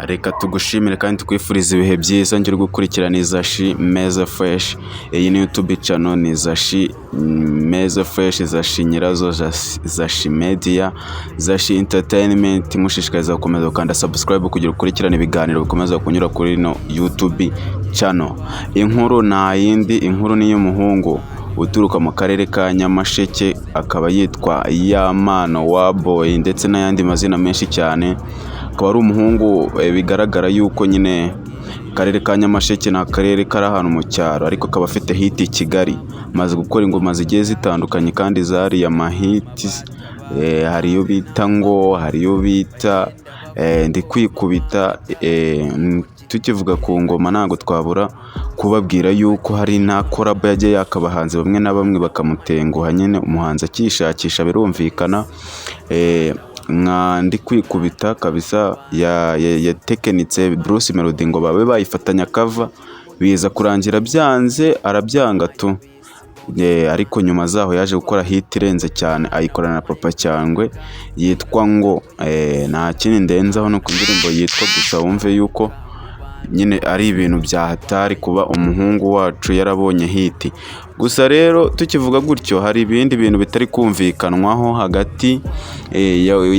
Reka tugushimire kandi tukwifuriza ibihe byiza ngiri gukurikirana Izashi Meza Fresh. Iyi ni YouTube channel ni Izashi Meza Fresh, Izashi nyirazo Izashi Media, Izashi Entertainment. Mushishikariza gukomeza gukanda subscribe kugira ukurikirane ibiganiro bikomeza kunyura kuri no YouTube channel. Inkuru na yindi, inkuru ni y'umuhungu uturuka mu karere ka Nyamasheke, akaba yitwa Yamano Waboy ndetse n'ayandi mazina menshi cyane. Akaba ari umuhungu bigaragara yuko nyine karere ka Nyamasheke na karere kari ahantu mu cyaro, ariko akaba afite hit i Kigali, maze gukora ingoma zigiye zitandukanye kandi zari amahits. Hari yo bita ngo, hari yo bita ndi kwikubita. Tukivuga ku ngoma ntago twabura kubabwira yuko hari na collab yagiye yakabahanze bamwe na bamwe bakamutenguha, nyine umuhanzi akishakisha birumvikana. Nka ndi kwikubita kabisa ya tekinitse Bruce Melody ngo babe bayifatanya cover, biza kurangira byanze arabyanga tu. Ariko nyuma zaho yaje gukora hit irenze cyane, ayikorana na Papa Cyangwe yitwa ngo nta kindi ndenzaho no ku ndirimbo yitwa gusa wumve yuko nyine ari ibintu bya hatari kuba umuhungu wacu yarabonye hit. Gusa rero tukivuga gutyo, hari ibindi bintu bitari kumvikanwaho hagati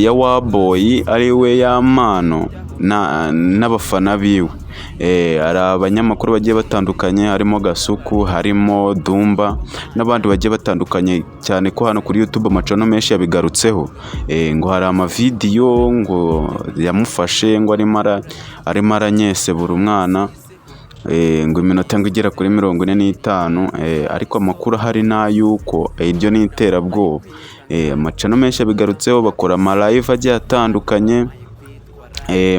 ya Waboy ari we Yamano n'abafana biwe. Hari abanyamakuru bagiye batandukanye, harimo Gasuku, harimo Dumba n'abandi bagiye batandukanye cyane ko hano kuri YouTube amacano menshi yabigarutseho. Ngo hari amavideyo ngo yamufashe ngo arimo aranyese buri umwana, ngo iminota ngo igera kuri 45. Ariko amakuru hari n'ayuko iryo ni iterabwoba. Amacano menshi yabigarutseho, bakora ama live agiye atandukanye.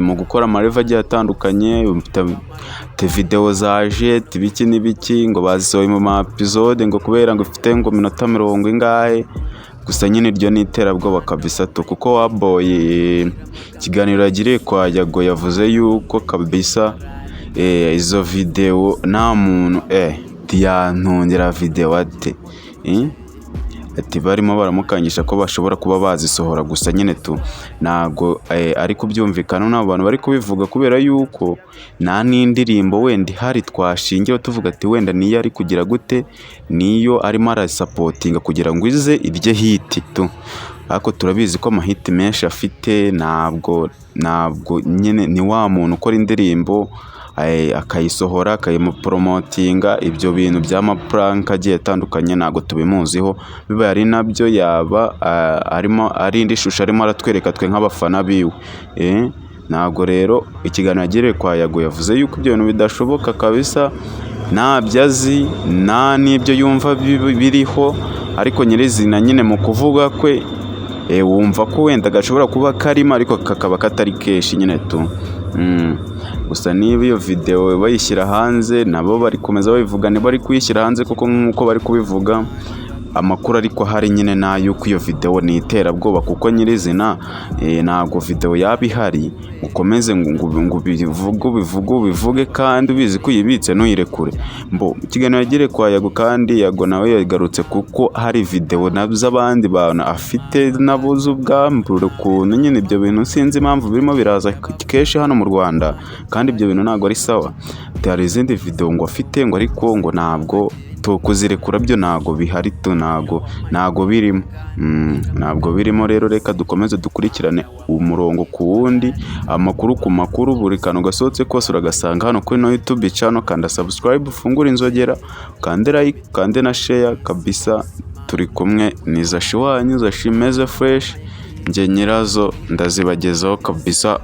Mu gukora ama live agiye atandukanye, video zaje tibiki n'ibiki ngo bazisohoye mu ma episode ngo kubera ngo ifite ngo minota 40 ingahe. Gusa nyine iryo ni iterabwoba kabisa to, kuko Waboy ikiganiro yagiriye kwa Yago yavuze yuko kabisa izo video nta muntu ntiyantongera video ate ati barimo baramukangisha ko bashobora kuba bazisohora. Gusa nyine tu nago ari kubyumvikana n'abo bantu bari kubivuga, kubera yuko nta n'indirimbo wenda hari twashingiye tuvuga ati wenda niyo ari kugira gute, niyo arimo arasupportinga kugira ngo ize irye hit tu. Ariko turabizi ko amahit menshi afite, ntabwo nyine ni wa muntu ukora indirimbo akayisohora akayimupromotinga. Ibyo bintu by'amaprank agiye atandukanye ntago tubimuziho, biba ari nabyo yaba arimo ari indi shusho arimo aratwereka twe nk'abafana biwe. Ntago rero ikiganiro yagiriye kwa Yago yavuze yuko ibyo bintu bidashoboka kabisa, ntabyo azi nta n'ibyo yumva biriho. Ariko nyirizina nyine mu kuvuga kwe wumva ko wenda gashobora kuba karimo, ariko kakaba katari keshi nyine tu. Gusa niba iyo video bayishyira hanze, nabo bari komeza babivuga, ni bari kuyishyira hanze kuko nkuko bari kubivuga. Amakuru ariko hari nyine nayo ko iyo video ni iterabwoba, kuko nyirizina ntago video yaba ihari ukomeze ngo bivuge kandi ubizi ko uyibitse ntuyirekure. Ikiganiro yagiriye kwa Yago kandi Yago nawe yagarutse kuko hari video n'abandi bantu afite nabuze ubwambure ukuntu nyine ibyo bintu sinzi impamvu birimo biraza keshi hano mu Rwanda, kandi ibyo bintu ntago ari sawa. Hari izindi video ngo afite ngo ariko ngo ntabwo kuzirekura byo ntago bihari tu, ntago birimo. Ntabwo birimo. Rero reka dukomeze dukurikirane umurongo ku wundi, amakuru ku makuru, buri kantu gasohotse kose uragasanga hano kuri no YouTube channel. Kanda subscribe, ufungure inzogera, kande like, kande na share kabisa. Turi kumwe ni Izashi wanyu, Izashi Meza Fresh, nge nyirazo ndazibagezaho kabisa.